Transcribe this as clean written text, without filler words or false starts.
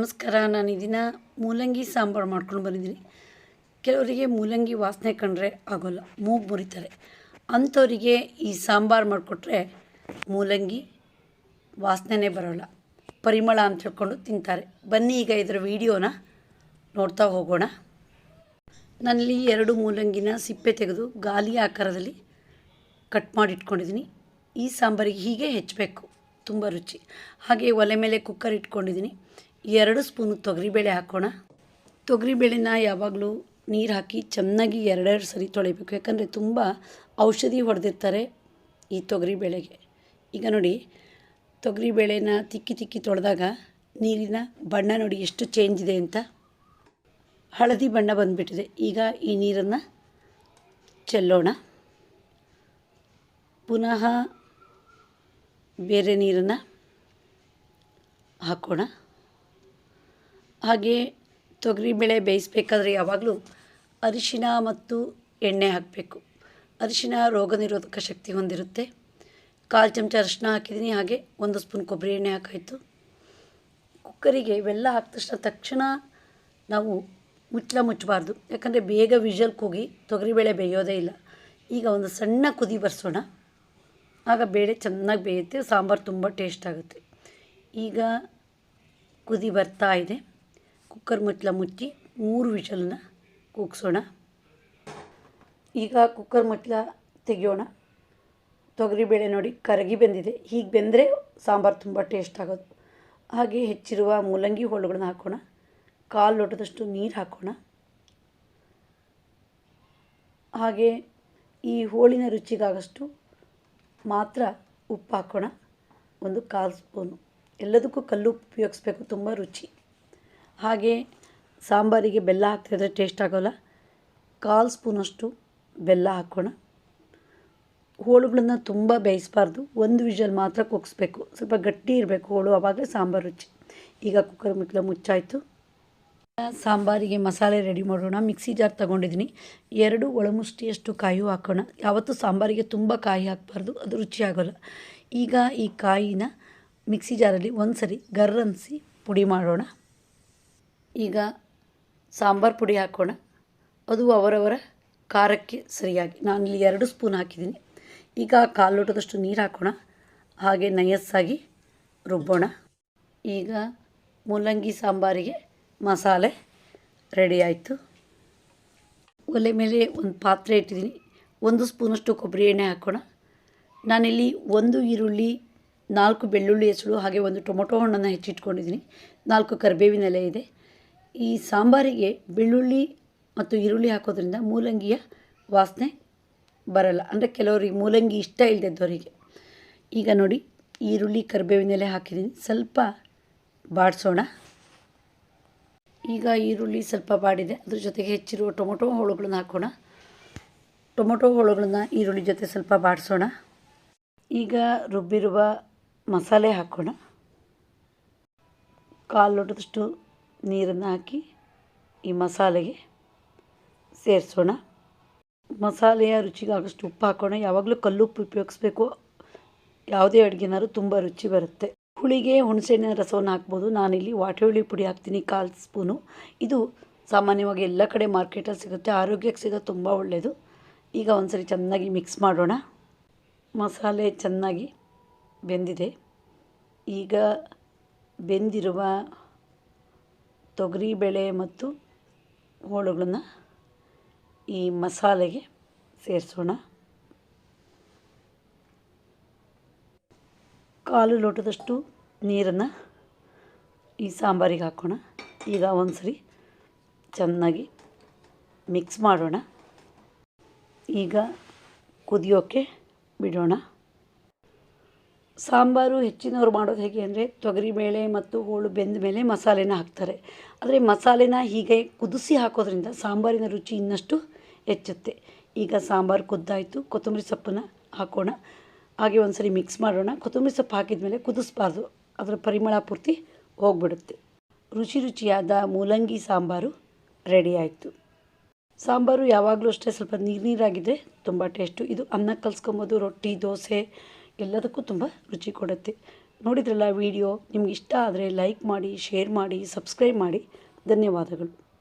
ನಮಸ್ಕಾರ. ನಾನು ಈ ದಿನ ಮೂಲಂಗಿ ಸಾಂಬಾರು ಮಾಡ್ಕೊಂಡು ಬಂದಿದ್ದೀನಿ. ಕೆಲವರಿಗೆ ಮೂಲಂಗಿ ವಾಸನೆ ಕಂಡ್ರೆ ಆಗೋಲ್ಲ, ಮೂಗು ಮುರಿತಾರೆ. ಅಂಥವರಿಗೆ ಈ ಸಾಂಬಾರು ಮಾಡಿಕೊಟ್ರೆ ಮೂಲಂಗಿ ವಾಸನೆನೇ ಬರೋಲ್ಲ, ಪರಿಮಳ ಅಂತ ಹೇಳ್ಕೊಂಡು ತಿಂತಾರೆ. ಬನ್ನಿ ಈಗ ಇದರ ವಿಡಿಯೋನ ನೋಡ್ತಾ ಹೋಗೋಣ. ನಾನಿಲ್ಲಿ 2 ಮೂಲಂಗಿನ ಸಿಪ್ಪೆ ತೆಗೆದು ಗಾಲಿ ಆಕಾರದಲ್ಲಿ ಕಟ್ ಮಾಡಿ ಇಟ್ಕೊಂಡಿದ್ದೀನಿ. ಈ ಸಾಂಬಾರಿಗೆ ಹೀಗೆ ಹೆಚ್ಚಬೇಕು, ತುಂಬ ರುಚಿ. ಹಾಗೆ ಒಲೆ ಮೇಲೆ ಕುಕ್ಕರ್ ಇಟ್ಕೊಂಡಿದ್ದೀನಿ. 2 ಸ್ಪೂನು ತೊಗರಿಬೇಳೆ ಹಾಕೋಣ. ತೊಗರಿಬೇಳೆನ ಯಾವಾಗಲೂ ನೀರು ಹಾಕಿ ಚೆನ್ನಾಗಿ 2 ಸರಿ ತೊಳಿಬೇಕು, ಯಾಕಂದರೆ ತುಂಬ ಔಷಧಿ ಹೊಡೆದಿರ್ತಾರೆ ಈ ತೊಗರಿಬೇಳೆಗೆ. ಈಗ ನೋಡಿ, ತೊಗರಿಬೇಳೆನ ತಿಕ್ಕಿ ತೊಳೆದಾಗ ನೀರಿನ ಬಣ್ಣ ನೋಡಿ ಎಷ್ಟು ಚೇಂಜ್ ಇದೆ ಅಂತ, ಹಳದಿ ಬಣ್ಣ ಬಂದುಬಿಟ್ಟಿದೆ. ಈಗ ಈ ನೀರನ್ನು ಚೆಲ್ಲೋಣ. ಪುನಃ ಬೇರೆ ನೀರನ್ನು ಹಾಕೋಣ. ಹಾಗೆ ತೊಗರಿಬೇಳೆ ಬೇಯಿಸಬೇಕಾದ್ರೆ ಯಾವಾಗಲೂ ಅರಿಶಿನ ಮತ್ತು ಎಣ್ಣೆ ಹಾಕಬೇಕು. ಅರಿಶಿನ ರೋಗ ನಿರೋಧಕ ಶಕ್ತಿ ಹೊಂದಿರುತ್ತೆ. 1/4 ಚಮಚ ಅರಿಶಿನ ಹಾಕಿದ್ದೀನಿ. ಹಾಗೆ 1 ಸ್ಪೂನ್ ಕೊಬ್ಬರಿ ಎಣ್ಣೆ ಹಾಕಾಯಿತು. ಕುಕ್ಕರಿಗೆ ಇವೆಲ್ಲ ಹಾಕಿದ ತಕ್ಷಣ ನಾವು ಮುಚ್ಚಬಾರ್ದು, ಯಾಕಂದರೆ ಬೇಗ ವಿಷಲ್ ಕೂಗಿ ತೊಗರಿಬೇಳೆ ಬೇಯೋದೇ ಇಲ್ಲ. ಈಗ ಒಂದು ಸಣ್ಣ ಕುದಿ ಬರ್ಸೋಣ, ಆಗ ಬೇಳೆ ಚೆನ್ನಾಗಿ ಬೇಯುತ್ತೆ, ಸಾಂಬಾರು ತುಂಬ ಟೇಸ್ಟ್ ಆಗುತ್ತೆ. ಈಗ ಕುದಿ ಬರ್ತಾ ಇದೆ. ಕುಕ್ಕರ್ ಮುಚ್ಚಿ 3 ವಿಷಲನ್ನ ಕೂಗಿಸೋಣ. ಈಗ ಕುಕ್ಕರ್ ಮುಚ್ಚಳ ತೆಗೆಯೋಣ. ತೊಗರಿಬೇಳೆ ನೋಡಿ ಕರಗಿ ಬೆಂದಿದೆ. ಹೀಗೆ ಬೆಂದರೆ ಸಾಂಬಾರು ತುಂಬ ಟೇಸ್ಟ್ ಆಗೋದು. ಹಾಗೆ ಹೆಚ್ಚಿರುವ ಮೂಲಂಗಿ ಹೋಳುಗಳನ್ನ ಹಾಕೋಣ. 1/4 ಲೋಟದಷ್ಟು ನೀರು ಹಾಕೋಣ. ಹಾಗೆ ಈ ಹೋಳಿನ ರುಚಿಗಾಗಷ್ಟು ಮಾತ್ರ ಉಪ್ಪು ಹಾಕೋಣ, 1/4 ಸ್ಪೂನು. ಎಲ್ಲದಕ್ಕೂ ಕಲ್ಲು ಉಪ್ಪು ಉಪಯೋಗಿಸ್ಬೇಕು, ತುಂಬ ರುಚಿ. ಹಾಗೆ ಸಾಂಬಾರಿಗೆ ಬೆಲ್ಲ ಹಾಕ್ತಿದ್ರೆ ಟೇಸ್ಟ್ ಆಗೋಲ್ಲ. 1/4 ಸ್ಪೂನಷ್ಟು ಬೆಲ್ಲ ಹಾಕೋಣ. ಹೋಳುಗಳನ್ನ ತುಂಬ ಬೇಯಿಸಬಾರ್ದು, 1 ವಿಷಲ್ ಮಾತ್ರ ಕೂಗಿಸ್ಬೇಕು. ಸ್ವಲ್ಪ ಗಟ್ಟಿ ಇರಬೇಕು ಹೋಳು, ಆವಾಗ ಸಾಂಬಾರು ರುಚಿ. ಈಗ ಕುಕ್ಕರ್ ಮುಚ್ಚಾಯಿತು. ಸಾಂಬಾರಿಗೆ ಮಸಾಲೆ ರೆಡಿ ಮಾಡೋಣ. ಮಿಕ್ಸಿ ಜಾರ್ ತೊಗೊಂಡಿದ್ದೀನಿ. 2 ಒಳಮುಷ್ಟಿಯಷ್ಟು ಕಾಯಿ ಹಾಕೋಣ. ಯಾವತ್ತೂ ಸಾಂಬಾರಿಗೆ ತುಂಬ ಕಾಯಿ ಹಾಕಬಾರ್ದು, ಅದು ರುಚಿ ಆಗೋಲ್ಲ. ಈಗ ಈ ಕಾಯಿನ ಮಿಕ್ಸಿ ಜಾರಲ್ಲಿ ಒಂದು ಸರಿ ಗರ್ರನ್ಸಿ ಪುಡಿ ಮಾಡೋಣ. ಈಗ ಸಾಂಬಾರು ಪುಡಿ ಹಾಕೋಣ. ಅದು ಅವರವರ ಖಾರಕ್ಕೆ ಸರಿಯಾಗಿ. ನಾನಿಲ್ಲಿ 2 ಸ್ಪೂನ್ ಹಾಕಿದ್ದೀನಿ. ಈಗ 1/4 ಲೋಟದಷ್ಟು ನೀರು ಹಾಕೋಣ. ಹಾಗೆ ನಯಸ್ಸಾಗಿ ರುಬ್ಬೋಣ. ಈಗ ಮೂಲಂಗಿ ಸಾಂಬಾರಿಗೆ ಮಸಾಲೆ ರೆಡಿ ಆಯಿತು. ಒಲೆ ಮೇಲೆ ಒಂದು ಪಾತ್ರೆ ಇಟ್ಟಿದ್ದೀನಿ. 1 ಸ್ಪೂನಷ್ಟು ಕೊಬ್ಬರಿ ಎಣ್ಣೆ ಹಾಕೋಣ. ನಾನಿಲ್ಲಿ 1 ಈರುಳ್ಳಿ, 4 ಬೆಳ್ಳುಳ್ಳಿ ಹೆಸಳು, ಹಾಗೆ 1 ಟೊಮೊಟೊ ಹಣ್ಣನ್ನು ಹೆಚ್ಚಿಟ್ಕೊಂಡಿದ್ದೀನಿ. 4 ಕರಿಬೇವಿನ ಎಲೆ ಇದೆ. ಈ ಸಾಂಬಾರಿಗೆ ಬೆಳ್ಳುಳ್ಳಿ ಮತ್ತು ಈರುಳ್ಳಿ ಹಾಕೋದ್ರಿಂದ ಮೂಲಂಗಿಯ ವಾಸನೆ ಬರಲ್ಲ, ಅಂದರೆ ಕೆಲವರಿಗೆ ಮೂಲಂಗಿ ಇಷ್ಟ ಇಲ್ಲದಿದ್ದವರಿಗೆ. ಈಗ ನೋಡಿ, ಈರುಳ್ಳಿ ಕರಿಬೇವಿನ ಎಲೆ ಹಾಕಿದ್ದೀನಿ. ಸ್ವಲ್ಪ ಬಾಡಿಸೋಣ. ಈಗ ಈರುಳ್ಳಿ ಸ್ವಲ್ಪ ಬಾಡಿದೆ, ಅದ್ರ ಜೊತೆಗೆ ಹೆಚ್ಚಿರುವ ಟೊಮೊಟೊ ಹೋಳುಗಳನ್ನ ಹಾಕೋಣ. ಟೊಮೊಟೊ ಹೋಳುಗಳನ್ನ ಈರುಳ್ಳಿ ಜೊತೆ ಸ್ವಲ್ಪ ಬಾಡಿಸೋಣ. ಈಗ ರುಬ್ಬಿರುವ ಮಸಾಲೆ ಹಾಕೋಣ. 1/4 ಲೋಟದಷ್ಟು ನೀರನ್ನು ಹಾಕಿ ಈ ಮಸಾಲೆಗೆ ಸೇರಿಸೋಣ. ಮಸಾಲೆಯ ರುಚಿಗಾಗಷ್ಟು ಉಪ್ಪು ಹಾಕೋಣ. ಯಾವಾಗಲೂ ಕಲ್ಲುಪ್ಪು ಉಪಯೋಗಿಸ್ಬೇಕು, ಯಾವುದೇ ಅಡುಗೆನಾದ್ರೂ ತುಂಬ ರುಚಿ ಬರುತ್ತೆ. ಹುಳಿಗೆ ಹುಣಸೆಹಣ್ಣಿನ ರಸವನ್ನು ಹಾಕ್ಬೋದು. ನಾನಿಲ್ಲಿ ವಾಟೆ ಹುಳಿ ಪುಡಿ ಹಾಕ್ತೀನಿ, 1/4 ಸ್ಪೂನು. ಇದು ಸಾಮಾನ್ಯವಾಗಿ ಎಲ್ಲ ಕಡೆ ಮಾರ್ಕೆಟಲ್ಲಿ ಸಿಗುತ್ತೆ, ಆರೋಗ್ಯಕ್ಕೆ ಸಿಗೋದು ತುಂಬ ಒಳ್ಳೆಯದು. ಈಗ ಒಂದ್ಸರಿ ಚೆನ್ನಾಗಿ ಮಿಕ್ಸ್ ಮಾಡೋಣ. ಮಸಾಲೆ ಚೆನ್ನಾಗಿ ಬೆಂದಿದೆ. ಈಗ ಬೆಂದಿರುವ ತೊಗರಿಬೇಳೆ ಮತ್ತು ಹೋಳುಗಳನ್ನು ಈ ಮಸಾಲೆಗೆ ಸೇರಿಸೋಣ. 1/4 ಲೋಟದಷ್ಟು ನೀರನ್ನು ಈ ಸಾಂಬಾರಿಗೆ ಹಾಕೋಣ. ಈಗ ಒಂದು ಸರಿ ಚೆನ್ನಾಗಿ ಮಿಕ್ಸ್ ಮಾಡೋಣ. ಈಗ ಕುದಿಯೋಕ್ಕೆ ಬಿಡೋಣ. ಸಾಂಬಾರು ಹೆಚ್ಚಿನವರು ಮಾಡೋದು ಹೇಗೆ ಅಂದರೆ, ತೊಗರಿಬೇಳೆ ಮತ್ತು ಹೋಳು ಬೆಂದ ಮೇಲೆ ಮಸಾಲೆನ ಹಾಕ್ತಾರೆ. ಆದರೆ ಮಸಾಲೆನ ಹೀಗೆ ಕುದಿಸಿ ಹಾಕೋದ್ರಿಂದ ಸಾಂಬಾರಿನ ರುಚಿ ಇನ್ನಷ್ಟು ಹೆಚ್ಚುತ್ತೆ. ಈಗ ಸಾಂಬಾರು ಕುದ್ದಾಯಿತು. ಕೊತ್ತಂಬರಿ ಸೊಪ್ಪನ್ನು ಹಾಕೋಣ. ಹಾಗೆ ಒಂದು ಸರಿ ಮಿಕ್ಸ್ ಮಾಡೋಣ. ಕೊತ್ತಂಬರಿ ಸೊಪ್ಪು ಹಾಕಿದ ಮೇಲೆ ಕುದಿಸ್ಬಾರ್ದು, ಅದರ ಪರಿಮಳ ಪೂರ್ತಿ ಹೋಗ್ಬಿಡುತ್ತೆ. ರುಚಿಯಾದ ಮೂಲಂಗಿ ಸಾಂಬಾರು ರೆಡಿ ಆಯಿತು. ಸಾಂಬಾರು ಯಾವಾಗಲೂ ಅಷ್ಟೇ ಸ್ವಲ್ಪ ನೀರಾಗಿದ್ದರೆ ತುಂಬ ಟೇಸ್ಟು. ಇದು ಅನ್ನಕ್ಕೆ ಕಲಿಸ್ಕೊಬೋದು, ರೊಟ್ಟಿ, ದೋಸೆ ಎಲ್ಲದಕ್ಕೂ ತುಂಬ ರುಚಿ ಕೊಡುತ್ತೆ. ನೋಡಿದ್ರಲ್ಲ ವಿಡಿಯೋ ನಿಮ್ಗೆ ಇಷ್ಟ ಆದರೆ ಲೈಕ್ ಮಾಡಿ, ಶೇರ್ ಮಾಡಿ, ಸಬ್ಸ್ಕ್ರೈಬ್ ಮಾಡಿ. ಧನ್ಯವಾದಗಳು.